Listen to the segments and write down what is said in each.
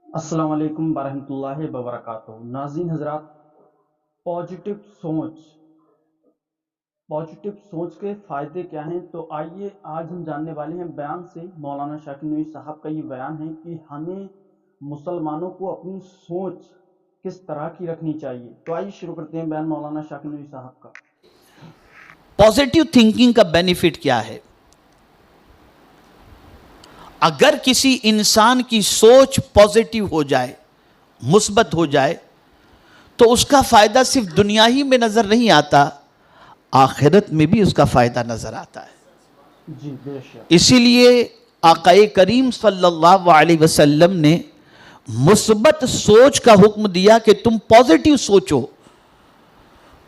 السلام علیکم ورحمۃ اللہ وبرکاتہ۔ ناظرین حضرات، پازیٹیو سوچ کے فائدے کیا ہیں؟ تو آئیے آج ہم جاننے والے ہیں بیان سے۔ مولانا شاکر نوری صاحب کا یہ بیان ہے کہ ہمیں مسلمانوں کو اپنی سوچ کس طرح کی رکھنی چاہیے۔ تو آئیے شروع کرتے ہیں بیان مولانا شاکر نوری صاحب کا۔ پازیٹیو تھنکنگ کا بینیفٹ کیا ہے؟ اگر کسی انسان کی سوچ پازیٹیو ہو جائے، مثبت ہو جائے، تو اس کا فائدہ صرف دنیا ہی میں نظر نہیں آتا، آخرت میں بھی اس کا فائدہ نظر آتا ہے۔ جی بے شک۔ اسی لیے آقا کریم صلی اللہ علیہ وسلم نے مثبت سوچ کا حکم دیا کہ تم پازیٹیو سوچو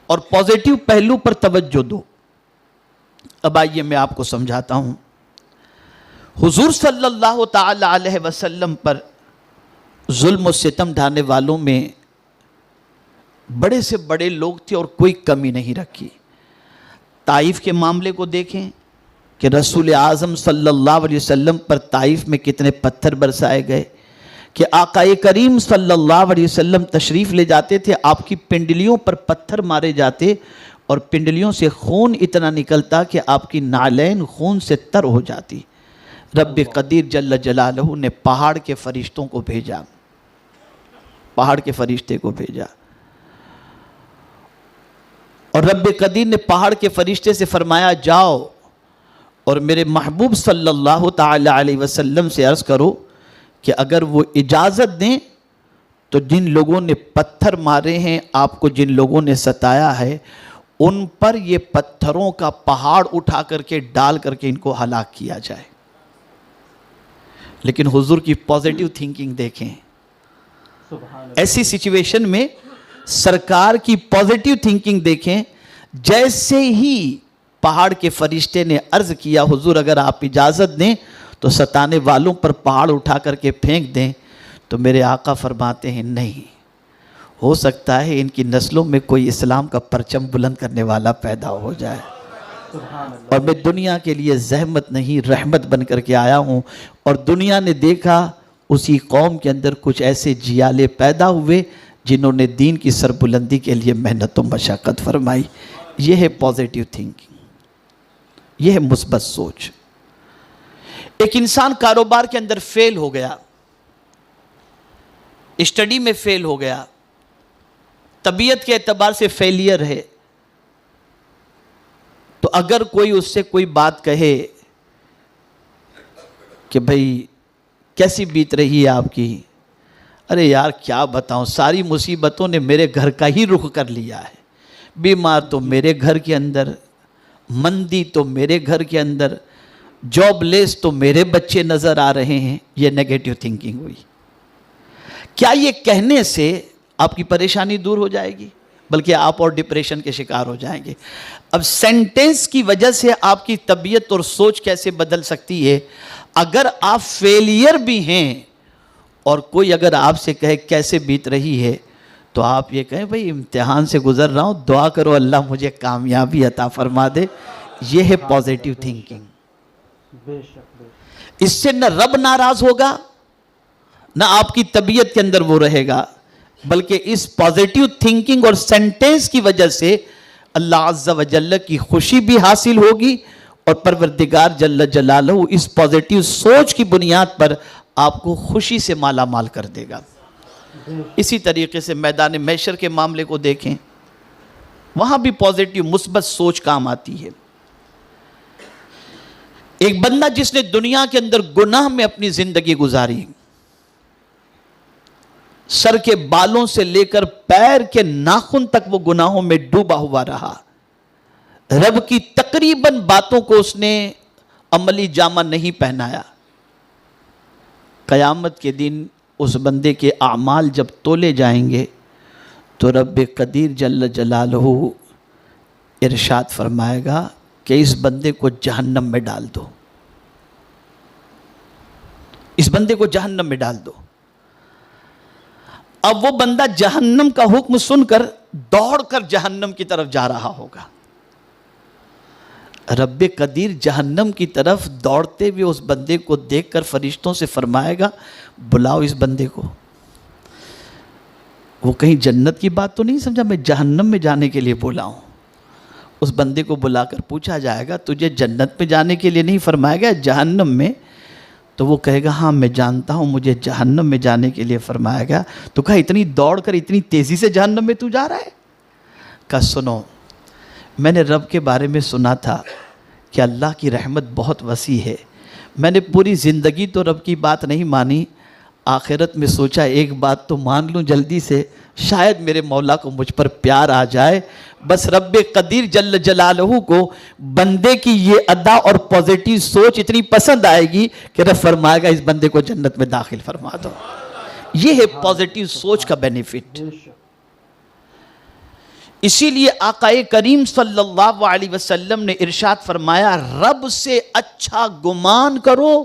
اور پازیٹیو پہلو پر توجہ دو۔ اب آئیے میں آپ کو سمجھاتا ہوں۔ حضور صلی اللہ تعالی علیہ وسلم پر ظلم و ستم ڈھانے والوں میں بڑے سے بڑے لوگ تھے اور کوئی کمی نہیں رکھی۔ طائف کے معاملے کو دیکھیں کہ رسول اعظم صلی اللہ علیہ وسلم پر طائف میں کتنے پتھر برسائے گئے کہ آقا کریم صلی اللہ علیہ وسلم تشریف لے جاتے تھے، آپ کی پنڈلیوں پر پتھر مارے جاتے اور پنڈلیوں سے خون اتنا نکلتا کہ آپ کی نعلین خون سے تر ہو جاتی۔ رب قدیر جل جلالہ نے پہاڑ کے فرشتوں کو بھیجا، پہاڑ کے فرشتے کو بھیجا، اور رب قدیر نے پہاڑ کے فرشتے سے فرمایا جاؤ اور میرے محبوب صلی اللہ تعالی علیہ وسلم سے عرض کرو کہ اگر وہ اجازت دیں تو جن لوگوں نے پتھر مارے ہیں، آپ کو جن لوگوں نے ستایا ہے، ان پر یہ پتھروں کا پہاڑ اٹھا کر کے ڈال کر کے ان کو ہلاک کیا جائے۔ لیکن حضور کی پازیٹیو تھنکنگ دیکھیں، ایسی سچویشن میں سرکار کی پازیٹیو تھنکنگ دیکھیں۔ جیسے ہی پہاڑ کے فرشتے نے عرض کیا حضور اگر آپ اجازت دیں تو ستانے والوں پر پہاڑ اٹھا کر کے پھینک دیں، تو میرے آقا فرماتے ہیں نہیں، ہو سکتا ہے ان کی نسلوں میں کوئی اسلام کا پرچم بلند کرنے والا پیدا ہو جائے، اور میں دنیا کے لیے زحمت نہیں رحمت بن کر کے آیا ہوں۔ اور دنیا نے دیکھا اسی قوم کے اندر کچھ ایسے جیالے پیدا ہوئے جنہوں نے دین کی سربلندی کے لیے محنت و مشقت فرمائی۔ یہ ہے پازیٹیو تھنکنگ، یہ ہے مثبت سوچ۔ ایک انسان کاروبار کے اندر فیل ہو گیا، اسٹڈی میں فیل ہو گیا، طبیعت کے اعتبار سے فیلئر ہے، تو اگر کوئی اس سے کوئی بات کہے کہ بھئی کیسی بیت رہی ہے آپ کی، ارے یار کیا بتاؤں، ساری مصیبتوں نے میرے گھر کا ہی رخ کر لیا ہے، بیمار تو میرے گھر کے اندر، مندی تو میرے گھر کے اندر، جاب لیس تو میرے بچے نظر آ رہے ہیں، یہ نیگیٹو تھنکنگ ہوئی۔ کیا یہ کہنے سے آپ کی پریشانی دور ہو جائے گی؟ بلکہ آپ اور ڈپریشن کے شکار ہو جائیں گے۔ اب سینٹنس کی وجہ سے آپ کی طبیعت اور سوچ کیسے بدل سکتی ہے؟ اگر آپ فیلئر بھی ہیں اور کوئی اگر آپ سے کہے کیسے بیت رہی ہے، تو آپ یہ کہیں بھئی امتحان سے گزر رہا ہوں، دعا کرو اللہ مجھے کامیابی عطا فرما دے۔ یہ ہے پازیٹیو تھنکنگ۔ بے شک۔ اس سے نہ رب ناراض ہوگا، نہ آپ کی طبیعت کے اندر وہ رہے گا، بلکہ اس پازیٹیو تھنکنگ اور سینٹنس کی وجہ سے اللہ عز و جل کی خوشی بھی حاصل ہوگی، اور پروردگار جل جلالہ اس پازیٹیو سوچ کی بنیاد پر آپ کو خوشی سے مالا مال کر دے گا۔ اسی طریقے سے میدان محشر کے معاملے کو دیکھیں، وہاں بھی پازیٹیو مثبت سوچ کام آتی ہے۔ ایک بندہ جس نے دنیا کے اندر گناہ میں اپنی زندگی گزاری، سر کے بالوں سے لے کر پیر کے ناخن تک وہ گناہوں میں ڈوبا ہوا رہا، رب کی تقریباً باتوں کو اس نے عملی جامہ نہیں پہنایا، قیامت کے دن اس بندے کے اعمال جب تولے جائیں گے تو رب قدیر جل جلالہ ارشاد فرمائے گا کہ اس بندے کو جہنم میں ڈال دو، اس بندے کو جہنم میں ڈال دو۔ اب وہ بندہ جہنم کا حکم سن کر دوڑ کر جہنم کی طرف جا رہا ہوگا، رب قدیر جہنم کی طرف دوڑتے ہوئے اس بندے کو دیکھ کر فرشتوں سے فرمائے گا بلاؤ اس بندے کو۔ وہ کہیں جنت کی بات تو نہیں سمجھا، میں جہنم میں جانے کے لیے بولا ہوں۔ اس بندے کو بلا کر پوچھا جائے گا تجھے جنت میں جانے کے لیے نہیں فرمایا گیا جہنم میں؟ تو وہ کہے گا ہاں میں جانتا ہوں مجھے جہنم میں جانے کے لیے فرمایا گیا۔ تو کہا اتنی دوڑ کر اتنی تیزی سے جہنم میں تو جا رہا ہے؟ کہا سنو، میں نے رب کے بارے میں سنا تھا کہ اللہ کی رحمت بہت وسیع ہے، میں نے پوری زندگی تو رب کی بات نہیں مانی، آخرت میں سوچا ایک بات تو مان لوں جلدی سے، شاید میرے مولا کو مجھ پر پیار آ جائے۔ بس رب قدیر جل جلالہ کو بندے کی یہ ادا اور پوزیٹیو سوچ اتنی پسند آئے گی کہ رب فرمائے گا اس بندے کو جنت میں داخل فرما دو۔ یہ ہے پوزیٹیو سوچ کا بینیفٹ۔ بے شک اسی لیے آقا کریم صلی اللہ علیہ وسلم نے ارشاد فرمایا رب سے اچھا گمان کرو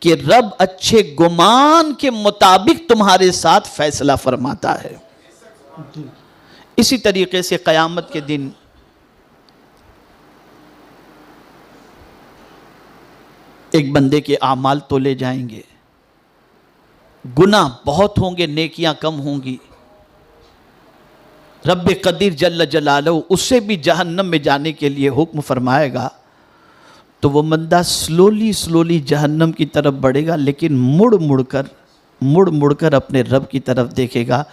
کہ رب اچھے گمان کے مطابق تمہارے ساتھ فیصلہ فرماتا ہے۔ جی اسی طریقے سے قیامت کے دن ایک بندے کے اعمال تولے جائیں گے، گناہ بہت ہوں گے، نیکیاں کم ہوں گی، رب قدیر جل جلالہ اسے بھی جہنم میں جانے کے لیے حکم فرمائے گا، تو وہ بندہ سلولی جہنم کی طرف بڑھے گا، لیکن مڑ مڑ کر اپنے رب کی طرف دیکھے گا۔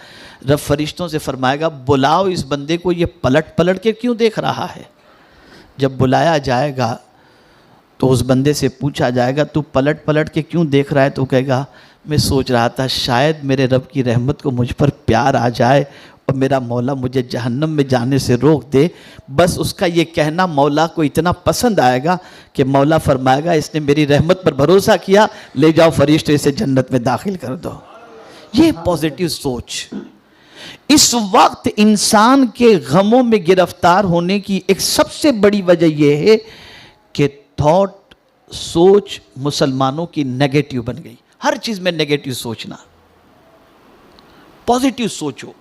رب فرشتوں سے فرمائے گا بلاؤ اس بندے کو، یہ پلٹ کے کیوں دیکھ رہا ہے؟ جب بلایا جائے گا تو اس بندے سے پوچھا جائے گا تو پلٹ کے کیوں دیکھ رہا ہے؟ تو کہے گا میں سوچ رہا تھا شاید میرے رب کی رحمت کو مجھ پر پیار آ جائے اور میرا مولا مجھے جہنم میں جانے سے روک دے۔ بس اس کا یہ کہنا مولا کو اتنا پسند آئے گا کہ مولا فرمائے گا اس نے میری رحمت پر بھروسہ کیا، لے جاؤ فرشتے اسے جنت میں داخل کر دو۔ یہ پوزیٹیو سوچ۔ اس وقت انسان کے غموں میں گرفتار ہونے کی ایک سب سے بڑی وجہ یہ ہے کہ تھاٹ، سوچ مسلمانوں کی نیگیٹیو بن گئی۔ ہر چیز میں نیگیٹیو سوچنا، پوزیٹیو سوچو،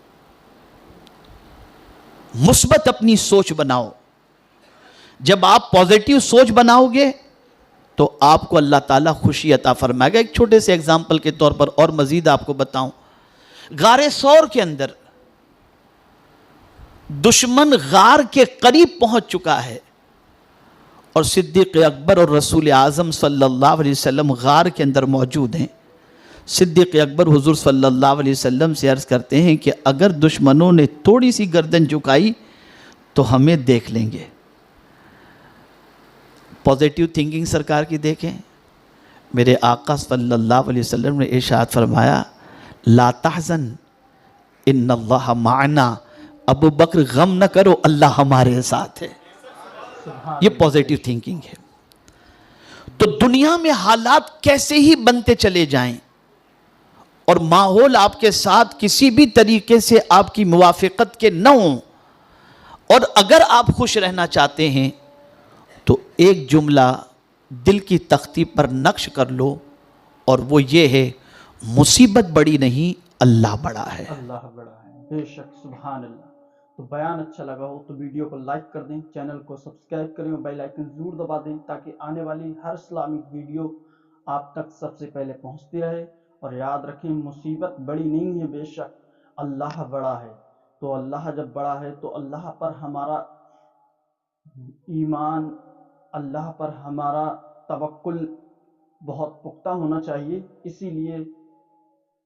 مثبت اپنی سوچ بناؤ۔ جب آپ پوزیٹیو سوچ بناؤ گے تو آپ کو اللہ تعالیٰ خوشی عطا فرمائے گا۔ ایک چھوٹے سے اگزامپل کے طور پر اور مزید آپ کو بتاؤں، غار ثور کے اندر دشمن غار کے قریب پہنچ چکا ہے اور صدیق اکبر اور رسول اعظم صلی اللہ علیہ وسلم غار کے اندر موجود ہیں۔ صدیق اکبر حضور صلی اللہ علیہ وسلم سے عرض کرتے ہیں کہ اگر دشمنوں نے تھوڑی سی گردن جھکائی تو ہمیں دیکھ لیں گے۔ پوزیٹیو تھنکنگ سرکار کی دیکھیں، میرے آقا صلی اللہ علیہ وسلم نے ارشاد فرمایا لا تحزن ان اللہ معنا، ابو بکر غم نہ کرو اللہ ہمارے ساتھ ہے۔ یہ پوزیٹیو تھنکنگ ہے۔ تو دنیا میں حالات کیسے ہی بنتے چلے جائیں اور ماحول آپ کے ساتھ کسی بھی طریقے سے آپ کی موافقت کے نہ ہوں، اور اگر آپ خوش رہنا چاہتے ہیں تو ایک جملہ دل کی تختی پر نقش کر لو، اور وہ یہ ہے مصیبت بڑی نہیں اللہ بڑا ہے۔ اللہ بڑا ہے، بے شک، سبحان اللہ۔ تو بیان اچھا لگا ہو تو ویڈیو کو لائک کر دیں، چینل کو سبسکرائب کریں اور بیل آئیکن ضرور دبا دیں تاکہ آنے والی ہر اسلامک ویڈیو آپ تک سب سے پہلے پہنچتی رہے۔ اور یاد رکھیں مصیبت بڑی نہیں ہے، بے شک اللہ بڑا ہے۔ تو اللہ جب بڑا ہے تو اللہ پر ہمارا ایمان، اللہ پر ہمارا توکل بہت پختہ ہونا چاہیے۔ اسی لیے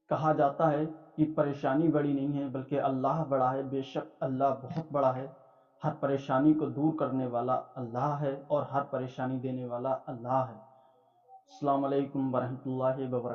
کہا جاتا ہے کہ پریشانی بڑی نہیں ہے بلکہ اللہ بڑا ہے۔ بے شک اللہ بہت بڑا ہے، ہر پریشانی کو دور کرنے والا اللہ ہے اور ہر پریشانی دینے والا اللہ ہے۔ السلام علیکم ورحمۃ اللہ وبرکاتہ۔